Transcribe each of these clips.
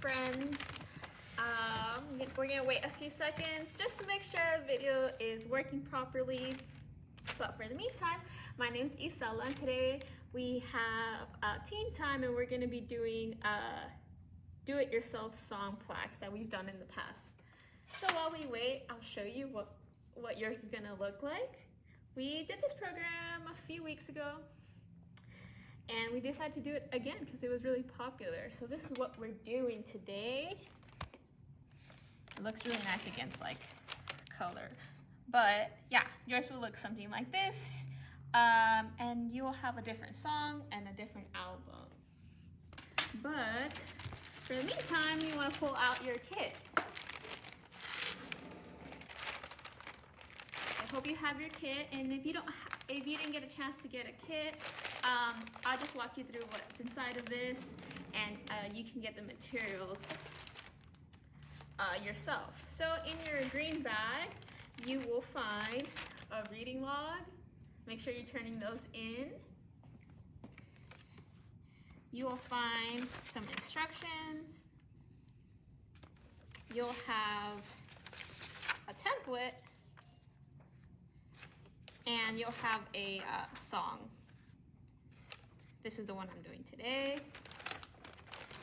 friends. We're gonna wait a few seconds just to make sure our video is working properly. But for the meantime, my name is Isela, and today we have teen time, and we're gonna be doing do-it-yourself song plaques that we've done in the past. So while we wait, I'll show you what yours is gonna look like. We did this program a few weeks ago, and we decided to do it again because it was really popular. So this is what we're doing today. It looks really nice against like color. But yeah, yours will look something like this. And you'll have a different song and a different album. But for the meantime, you want to pull out your kit. I hope you have your kit, and if you didn't get a chance to get a kit, I'll just walk you through what's inside of this, and you can get the materials yourself. So in your green bag, you will find a reading log. Make sure you're turning those in. You will find some instructions. You'll have a template, and you'll have a song. This is the one I'm doing today.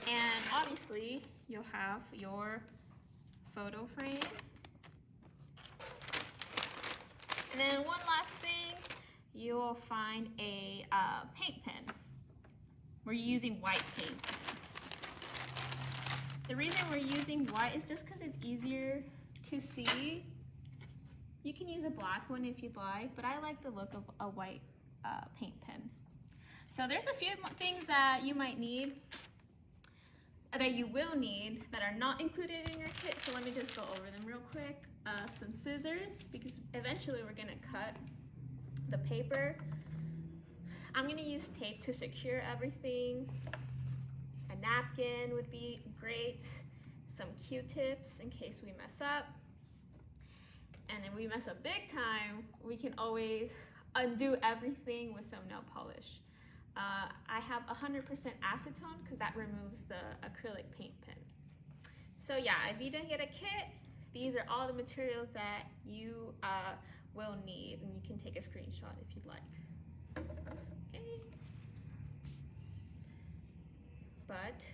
And obviously, you'll have your photo frame. And then one last thing, you'll find a paint pen. We're using white paint pens. The reason we're using white is just because it's easier to see. You can use a black one if you'd like, but I like the look of a white paint pen. So there's a few things that you might need, that you will need, that are not included in your kit. So let me just go over them real quick. Some scissors, because eventually we're gonna cut the paper. I'm gonna use tape to secure everything. A napkin would be great. Some Q-tips in case we mess up. And if we mess up big time, we can always undo everything with some nail polish. I have 100% acetone because that removes the acrylic paint pen. So yeah, if you didn't get a kit, these are all the materials that you will need, and you can take a screenshot if you'd like. Okay. But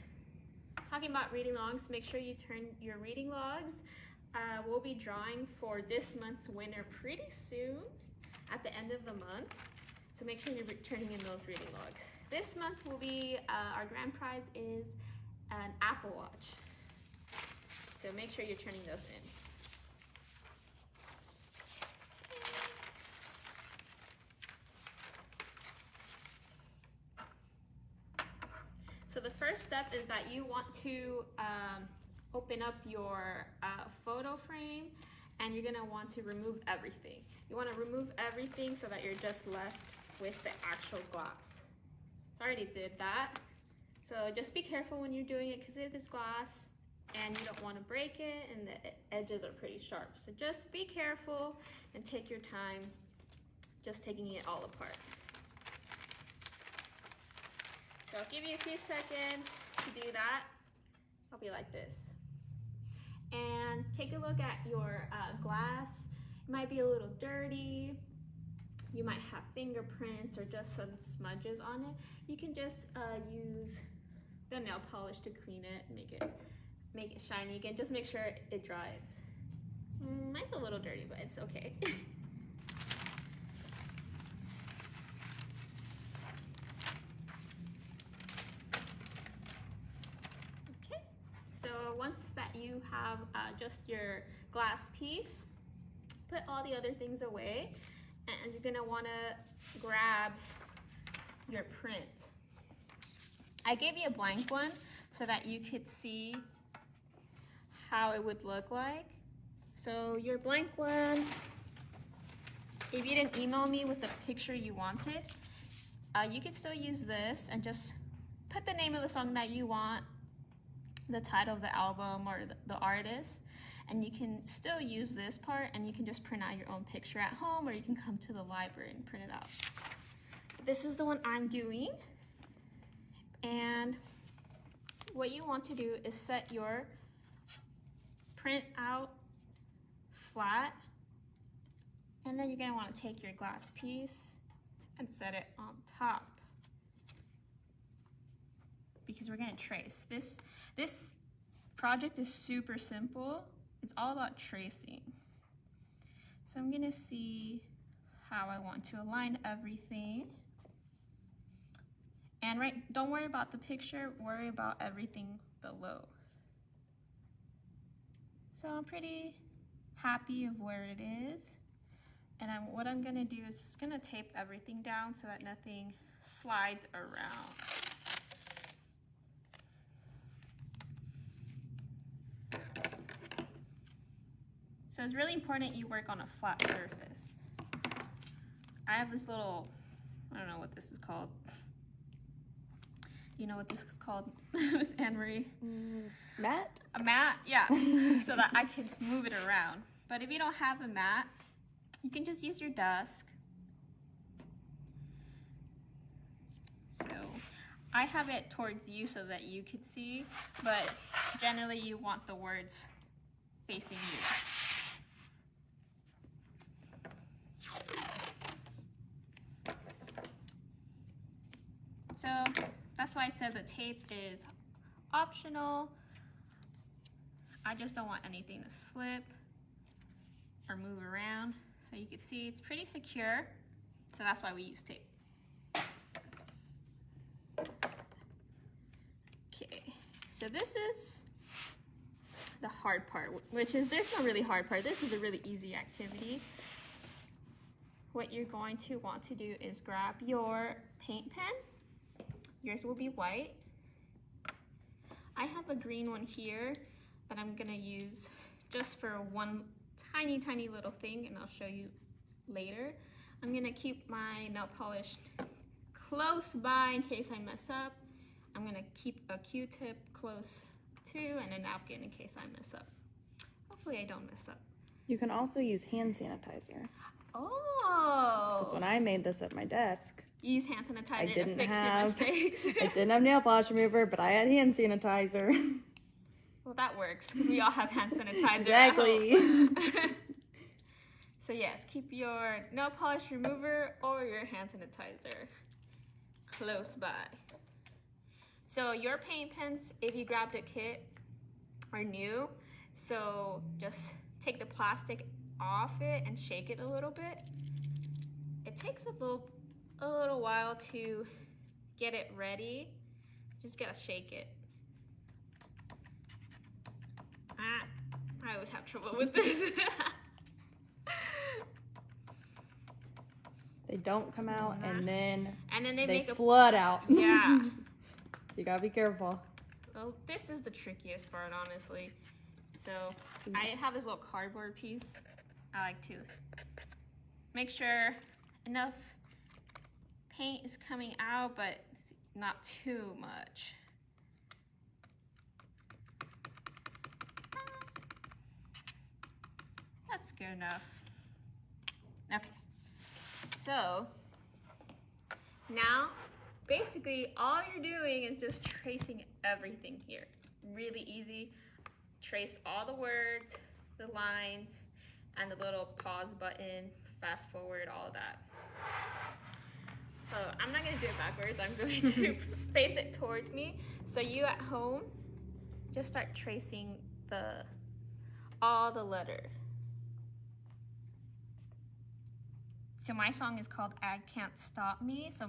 talking about reading logs, make sure you turn your reading logs. We'll be drawing for this month's winner pretty soon at the end of the month. So make sure you're turning in those reading logs. This month will be, our grand prize is an Apple Watch. So make sure you're turning those in. So the first step is that you want to open up your photo frame, and you're gonna want to remove everything. You wanna remove everything so that you're just left with the actual glass. So I already did that. So just be careful when you're doing it, because it is glass and you don't wanna break it, and the edges are pretty sharp. So just be careful and take your time just taking it all apart. So I'll give you a few seconds to do that. I'll be like this. And take a look at your glass. It might be a little dirty. You might have fingerprints or just some smudges on it. You can just use the nail polish to clean it, make it shiny again. Just make sure it dries. Mine's a little dirty, but it's okay. Okay, so once that you have just your glass piece, put all the other things away, and you're gonna wanna grab your print. I gave you a blank one so that you could see how it would look like. So your blank one, if you didn't email me with the picture you wanted, you could still use this and just put the name of the song that you want, the title of the album or the artist, and you can still use this part, and you can just print out your own picture at home, or you can come to the library and print it out. This is the one I'm doing, and what you want to do is set your print out flat, and then you're going to want to take your glass piece and set it on top, because we're going to trace. This project is super simple. It's all about tracing. So I'm going to see how I want to align everything. And don't worry about the picture, worry about everything below. So I'm pretty happy of where it is. And what I'm gonna do is just gonna tape everything down so that nothing slides around. So it's really important you work on a flat surface. I have this little, I don't know what this is called. You know what this is called, Miss Anne-Marie? Mat? A mat, yeah, so that I can move it around. But if you don't have a mat, you can just use your desk. So I have it towards you so that you could see, but generally you want the words facing you. So that's why I said the tape is optional. I just don't want anything to slip or move around. So you can see it's pretty secure. So that's why we use tape. Okay, so this is the hard part, which is, there's no really hard part. This is a really easy activity. What you're going to want to do is grab your paint pen. Yours will be white. I have a green one here that I'm gonna use just for one tiny, tiny little thing, and I'll show you later. I'm gonna keep my nail polish close by in case I mess up. I'm gonna keep a Q-tip close too, and a napkin in case I mess up. Hopefully I don't mess up. You can also use hand sanitizer. Oh! Because when I made this at my desk, You use hand sanitizer to fix your mistakes. I didn't have nail polish remover, but I had hand sanitizer. Well, that works, because we all have hand sanitizer. Exactly. So yes, keep your nail polish remover or your hand sanitizer close by. So your paint pens, if you grabbed a kit, are new. So just take the plastic off it and shake it a little bit. It takes a little while to get it ready. Just gotta shake it. I always have trouble with this. They don't come out, and then they make flood out. Yeah. So you gotta be careful. Well, this is the trickiest part, honestly. So I have this little cardboard piece. I like to make sure enough paint is coming out, but not too much. That's good enough. Okay, so now basically all you're doing is just tracing everything here. Really easy. Trace all the words, the lines, and the little pause button, fast forward, all of that. So I'm not gonna do it backwards, I'm going to face it towards me. So you at home, just start tracing all the letters. So my song is called I Can't Stop Me, so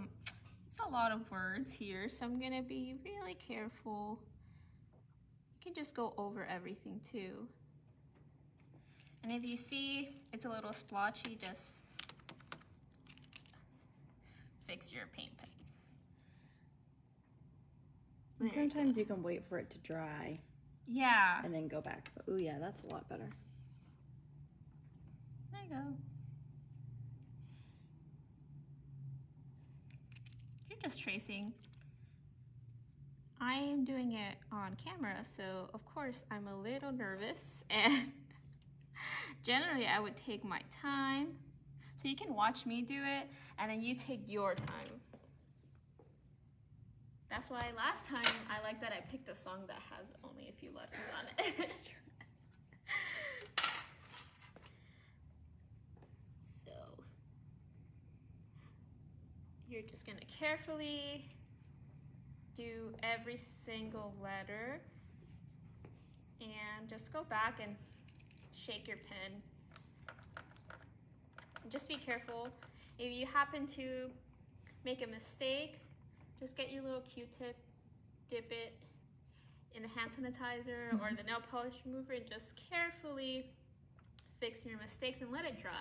it's a lot of words here, so I'm gonna be really careful. You can just go over everything too. And if you see it's a little splotchy, just fix your paint pen. And sometimes you can wait for it to dry. Yeah. And then go back. But, ooh, yeah, that's a lot better. There you go. You're just tracing. I am doing it on camera, so of course I'm a little nervous, and generally I would take my time. So you can watch me do it, and then you take your time. That's why last time I like that I picked a song that has only a few letters on it. So you're just gonna carefully do every single letter and just go back and shake your pen. Just be careful. If you happen to make a mistake, just get your little Q-tip, dip it in the hand sanitizer or the nail polish remover, and just carefully fix your mistakes and let it dry.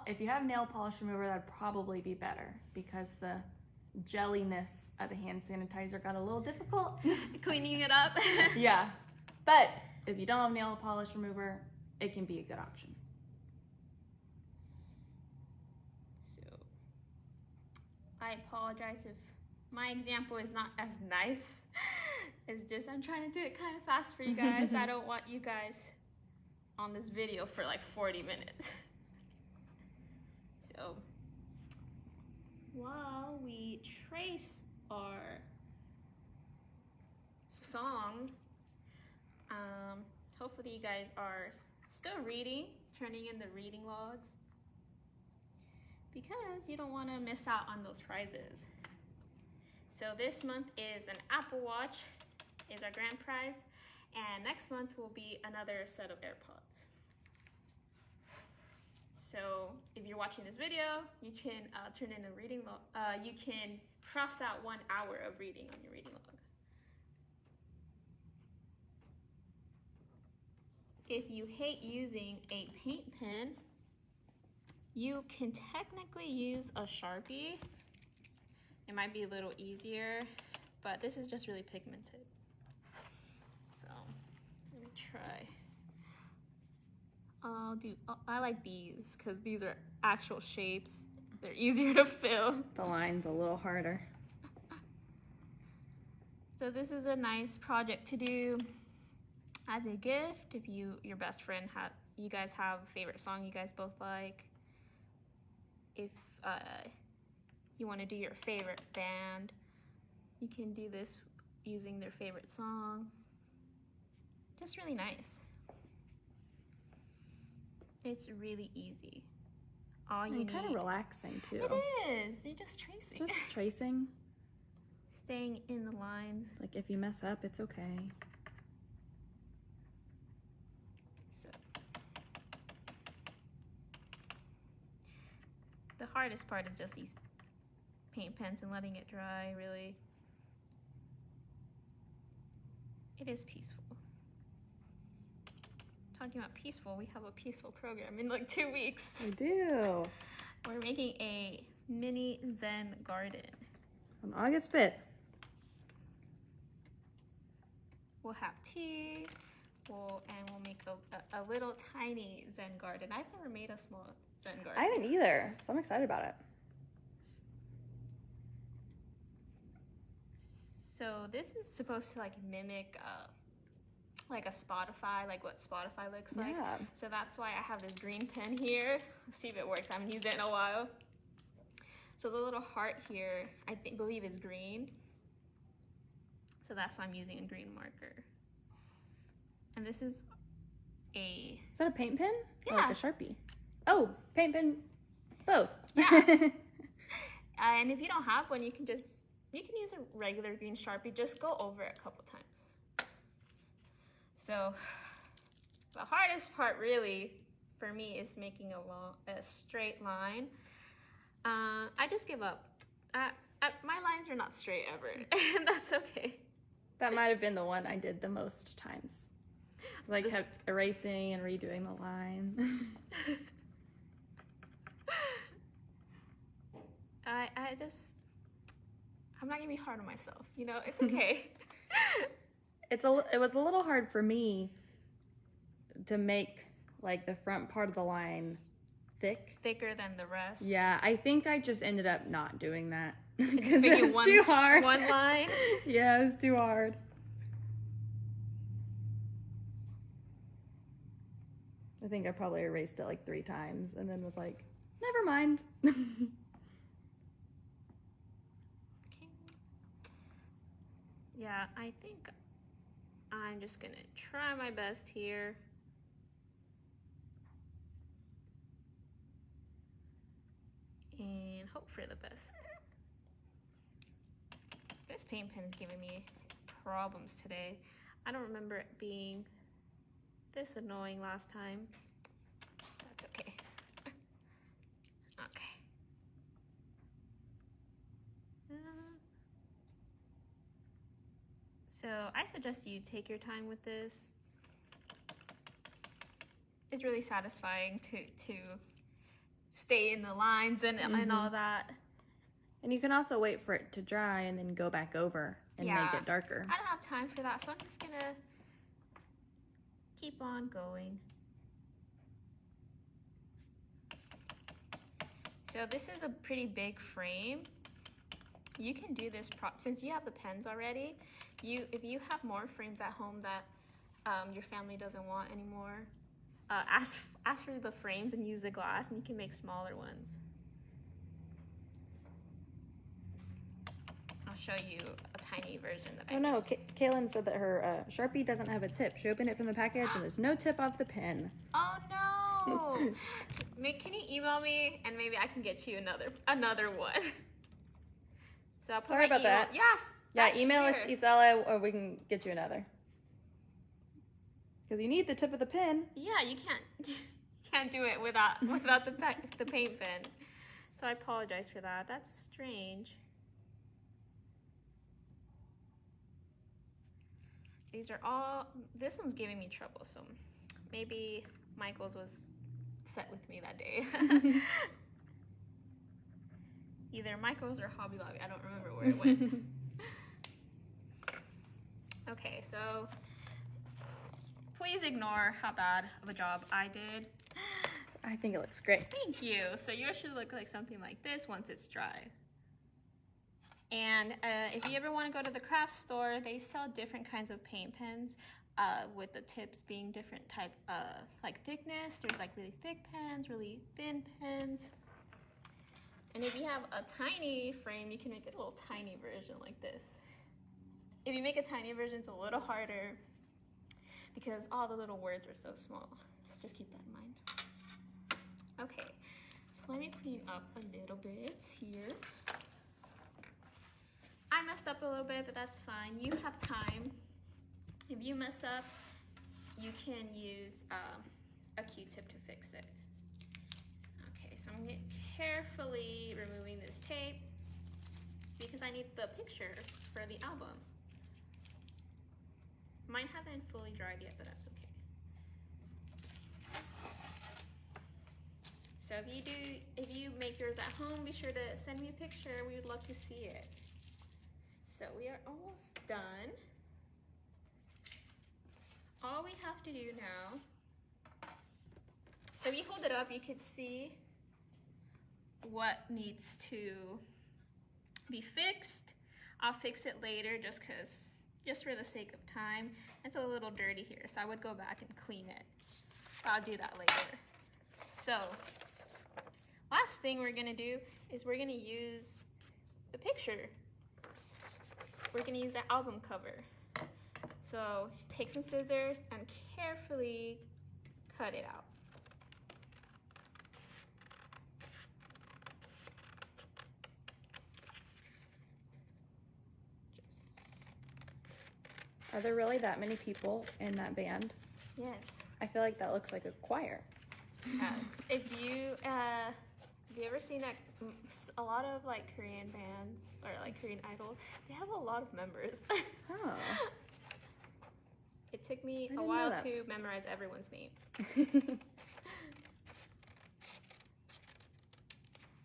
If you have nail polish remover, that'd probably be better because the jelliness of the hand sanitizer got a little difficult. Cleaning it up. Yeah, but if you don't have nail polish remover, it can be a good option. So, I apologize if my example is not as nice. It's just I'm trying to do it kind of fast for you guys. I don't want you guys on this video for like 40 minutes. So, while we trace our song, hopefully you guys are still reading, turning in the reading logs, because you don't want to miss out on those prizes. So this month is an Apple Watch is our grand prize, and next month will be another set of AirPods. So if you're watching this video, you can turn in a reading log. You can cross out 1 hour of reading on your reading log. If you hate using a paint pen, you can technically use a Sharpie. It might be a little easier, but this is just really pigmented. So let me try. I like these because these are actual shapes. They're easier to fill. The line's a little harder. So this is a nice project to do as a gift. If your best friend you guys have a favorite song you guys both like. If you want to do your favorite band, you can do this using their favorite song. Just really nice. It's really easy. All you need. Kind of relaxing too. It is. You're just tracing. Just tracing. Staying in the lines. Like if you mess up, it's okay. So the hardest part is just these paint pens and letting it dry, really. It is peaceful. Talking about peaceful, we have a peaceful program in like 2 weeks. We do. We're making a mini Zen garden. On August 5th. We'll have tea, and we'll make a little tiny Zen garden. I've never made a small Zen garden. I haven't either, so I'm excited about it. So this is supposed to like mimic like a Spotify, like what Spotify looks like. Yeah. So that's why I have this green pen here. Let's see if it works. I haven't used it in a while. So the little heart here, I believe is green. So that's why I'm using a green marker. And this is Is that a paint pen? Yeah. Or like a Sharpie? Oh, paint pen, both. Yeah. And if you don't have one, you can use a regular green Sharpie. Just go over it a couple times. So the hardest part really for me is making a straight line. I just give up. My lines are not straight ever, and that's okay. That might have been the one I did the most times. I kept erasing and redoing the line. I'm not gonna be hard on myself. You know, it's okay. It was a little hard for me to make like the front part of the line thicker than the rest. Yeah, I think I just ended up not doing that Just it was too hard. One line. Yeah, it was too hard. I think I probably erased it like 3 times and then was like, never mind. Okay. Yeah, I think I'm just gonna try my best here. And hope for the best. This paint pen is giving me problems today. I don't remember it being this annoying last time. That's okay. Okay. So I suggest you take your time with this. It's really satisfying to stay in the lines and all that. And you can also wait for it to dry and then go back over and make it darker. I don't have time for that, so I'm just gonna keep on going. So this is a pretty big frame. You can do this since you have the pens already. If you have more frames at home that your family doesn't want anymore, ask for the frames and use the glass, and you can make smaller ones. I'll show you a tiny version that I Oh no, Kaylin said that her Sharpie doesn't have a tip. She opened it from the package and there's no tip of the pen. Oh no! Can you email me and maybe I can get you another one? So I'll put Sorry about that. Yes. Yeah, email us, Isela, or we can get you another. Because you need the tip of the pen. Yeah, you can't do it without the paint pen. So I apologize for that. That's strange. This one's giving me trouble, so maybe Michael's was upset with me that day. Either Michael's or Hobby Lobby, I don't remember where it went. Okay, so please ignore how bad of a job I did. I think it looks great. Thank you. So yours should look like something like this once it's dry. And if you ever want to go to the craft store, they sell different kinds of paint pens with the tips being different type like thickness. There's like really thick pens, really thin pens. And if you have a tiny frame, you can make a little tiny version like this. If you make a tiny version, it's a little harder because all the little words are so small. So just keep that in mind. Okay, so let me clean up a little bit here. I messed up a little bit, but that's fine. You have time. If you mess up, you can use a Q-tip to fix it. Okay, so I'm carefully removing this tape because I need the picture for the album. Mine hasn't fully dried yet, but that's okay. So if you make yours at home, be sure to send me a picture. We would love to see it. So we are almost done. All we have to do now, so if you hold it up, you could see what needs to be fixed. I'll fix it later just for the sake of time. It's a little dirty here, so I would go back and clean it. I'll do that later. So, last thing we're gonna do is we're gonna use the picture. We're gonna use the album cover. So take some scissors and carefully cut it out. Are there really that many people in that band? Yes. I feel like that looks like a choir. If you have you ever seen that a lot of like Korean bands or like Korean Idol, they have a lot of members. Oh. It took me a while to memorize everyone's names.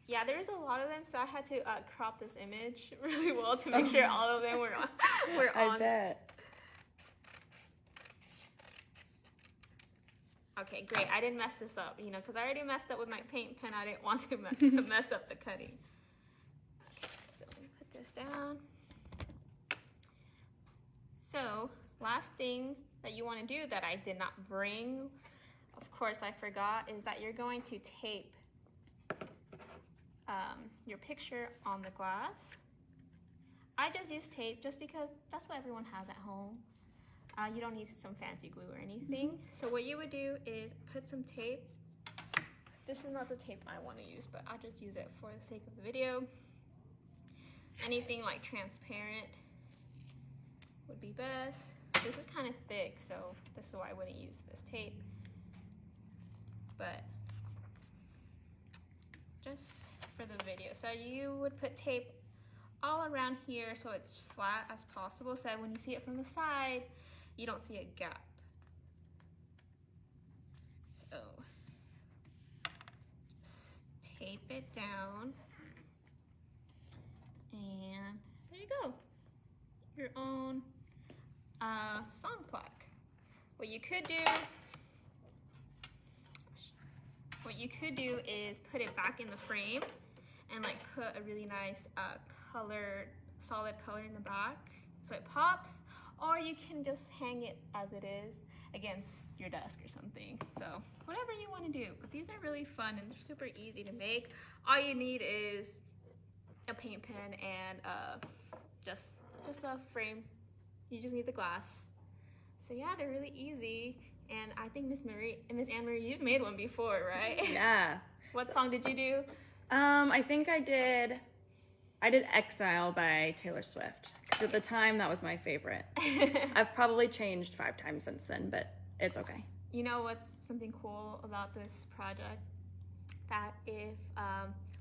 Yeah, there's a lot of them, so I had to crop this image really well to make sure all of them were on. I bet. Okay, great. I didn't mess this up, because I already messed up with my paint pen. I didn't want to mess up the cutting. Okay, so let me put this down. So, last thing that you want to do that I did not bring, of course I forgot, is that you're going to tape your picture on the glass. I just use tape just because that's what everyone has at home. You don't need some fancy glue or anything. So what you would do is put some tape. This is not the tape I want to use, but I'll just use it for the sake of the video. Anything like transparent would be best. This is kind of thick, so this is why I wouldn't use this tape. But just for the video. So you would put tape all around here so it's flat as possible, so that when you see it from the side, you don't see a gap. So just tape it down, and there you go. Your own song plaque. What you could do is put it back in the frame and like put a really nice solid color in the back so it pops, or you can just hang it as it is against your desk or something. So whatever you want to do, but these are really fun and they're super easy to make. All you need is a paint pen and just a frame. You just need the glass. So yeah, they're really easy. And I think Miss Anne-Marie, you've made one before, right? Yeah. What song did you do? I think I did Exile by Taylor Swift. 'Cause at the time, that was my favorite. I've probably changed 5 times since then, but it's okay. You know what's something cool about this project? That if,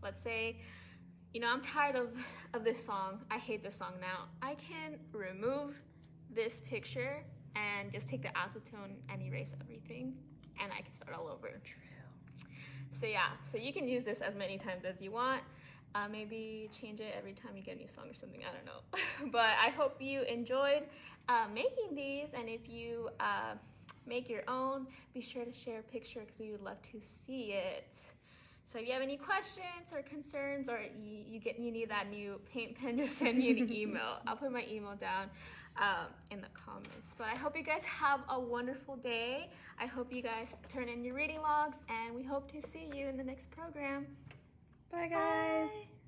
let's say, you know, I'm tired of this song. I hate this song now. I can remove this picture and just take the acetone and erase everything, and I can start all over. True. So yeah, so you can use this as many times as you want. Maybe change it every time you get a new song or something, I don't know. But I hope you enjoyed making these, and if you make your own, be sure to share a picture because we would love to see it. So if you have any questions or concerns, or you need that new paint pen, just send me an email. I'll put my email down in the comments. But I hope you guys have a wonderful day. I hope you guys turn in your reading logs, and we hope to see you in the next program. Bye, guys. Bye.